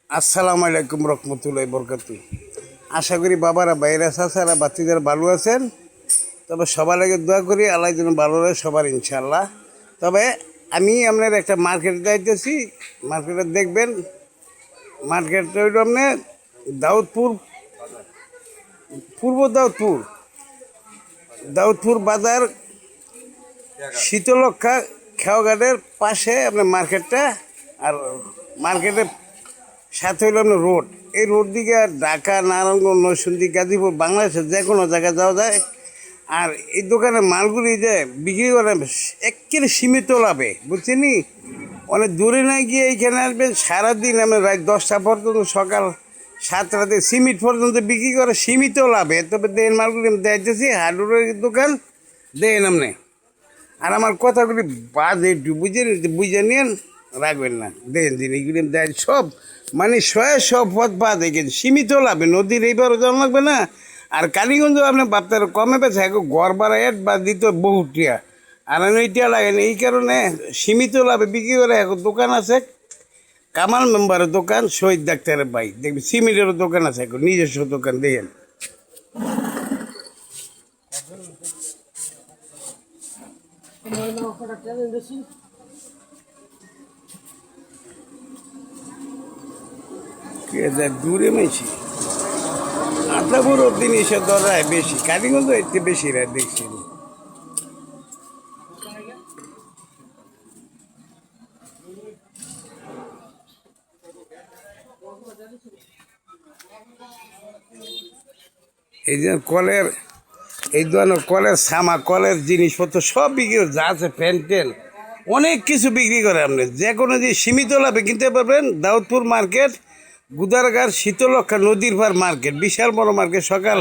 আসসালামু আলাইকুম রহমতুল্লাহি বরকাতুহু। আশা করি বাবারা বাইরা চাচারা বাচ্চাদের ভালো আছেন। তবে সবার আগে দোয়া করি আল্লাহ যেন ভালো রহে সবার ইনশাআল্লাহ। তবে আমি আপনার একটা মার্কেটে যাইতেছি, মার্কেটে দেখবেন মার্কেটটা হইল আপনার দাউদপুর, পূর্ব দাউদপুর, দাউদপুর বাজার শীতলক্ষা খেয়াঘাটের পাশে আপনার মার্কেটটা। আর মার্কেটের সাথে হইল আপনার রোড। এই রোড দিকে ঢাকা, নারায়ণগঞ্জ, নরসিংদী, গাজীপুর, বাংলাদেশের যে কোনো জায়গায় যাওয়া যায়। আর এই দোকানে মালগুলি যে বিক্রি করে একেবারে সীমিত লাভে, বুঝছেন নি? অনেক দূরে না গিয়ে এইখানে আসবেন, সারাদিন আমরা রাত 10টা পর্যন্ত, সকাল 7টাতে সিমিট পর্যন্ত বিক্রি করে সীমিত লাভে। তবে দেন মালগুলি আমি দেখতেছি হার্ডওয়্যারের দোকান, দেন আপনি। আর আমার কথাগুলি বাজে একটু বুঝে নিন, রাখবেন না। দেখেন দিন এইগুলি দেয় সব, মানে সব পথ বাজে, কিন্তু সীমিত লাভে। নদীর এইবারও জমা লাগবে না। আর কালীগঞ্জ আপনার বাপ্তার কমে পেয়েছে, এখন ঘর ভাড়া এড বা দিত বহুত টিয়া, আর আমি এইটা লাগেন। এই কারণে সীমিত লাভে বিক্রি করে। এখন দোকান আছে কামাল মেম্বারের দোকান, শহীদ ডাক্তারের ভাই, দেখবি সিমেন্টেরও দোকান আছে, এখন নিজস্ব দোকান। দেখেন দূরে মেশি আটটা বড় জিনিসের দরায় বেশি, কালীগঞ্জ একটু বেশি রায় দেখছি। এই যে কলের, এই ধরনের কলের সামা, কলের জিনিসপত্র সব বিক্রি করে, যা আছে প্যান্টেল, অনেক কিছু বিক্রি করে। আপনি যে কোনো জিনিস সীমিত লাভে কিনতে পারবেন। দাউদপুর মার্কেট, গুদারঘাট, শীতলক্ষা নদীর পার মার্কেট, বিশাল বড় মার্কেট। সকাল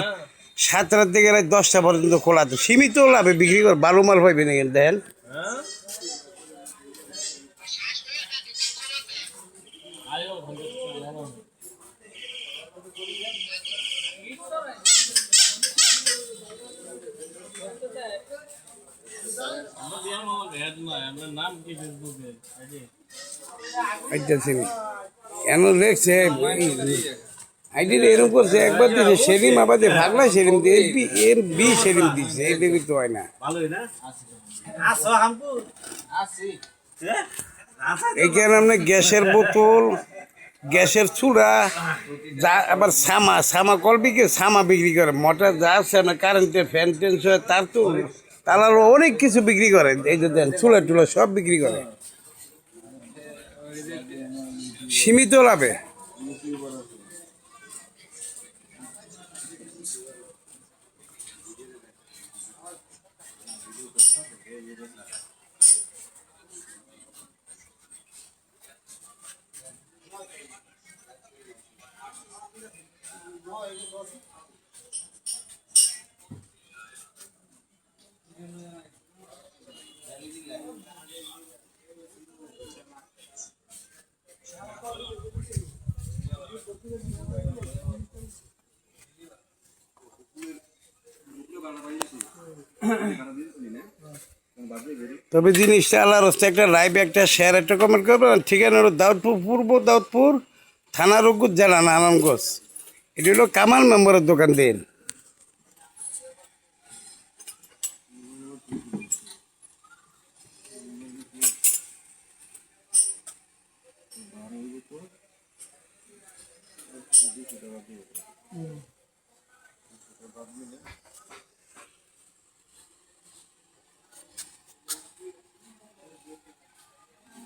7টার থেকে রাত 10টা পর্যন্ত খোলা, তো সীমিত লাভে বিক্রি করে ভালো মাল পাইবেন এখানে। দেখেন কেন দেখছে আইডি এরকম করছে, একবার দিয়েছে সেলিম, আবার দিয়ে ভাগলা সেলিম দিয়ে এর বি সেলিম দিচ্ছে, এই দেখি তো হয় না। এইখানে আপনার গ্যাসের বোতল, গ্যাসের চূড়া, যা আবার সামা কল বিক্রি, সামা বিক্রি করে, মোটর যা আছে আপনার কারেন্টের ফ্যান টেন, তার তো তারারও অনেক কিছু বিক্রি করে। এই যে দেন চুলা টুলা সব বিক্রি করে সীমিত লাভে। তবে জিনিসটা আল্লাহর হচ্ছে, একটা লাইভ, একটা শেয়ার, একটা কমেন্ট করবেন। ঠিকানা হলো দাউদপুর, পূর্ব দাউদপুর থানা, রঘুর জেলা, নারায়ণগঞ্জ। এটি হলো কামাল মেম্বারের দোকান। দেন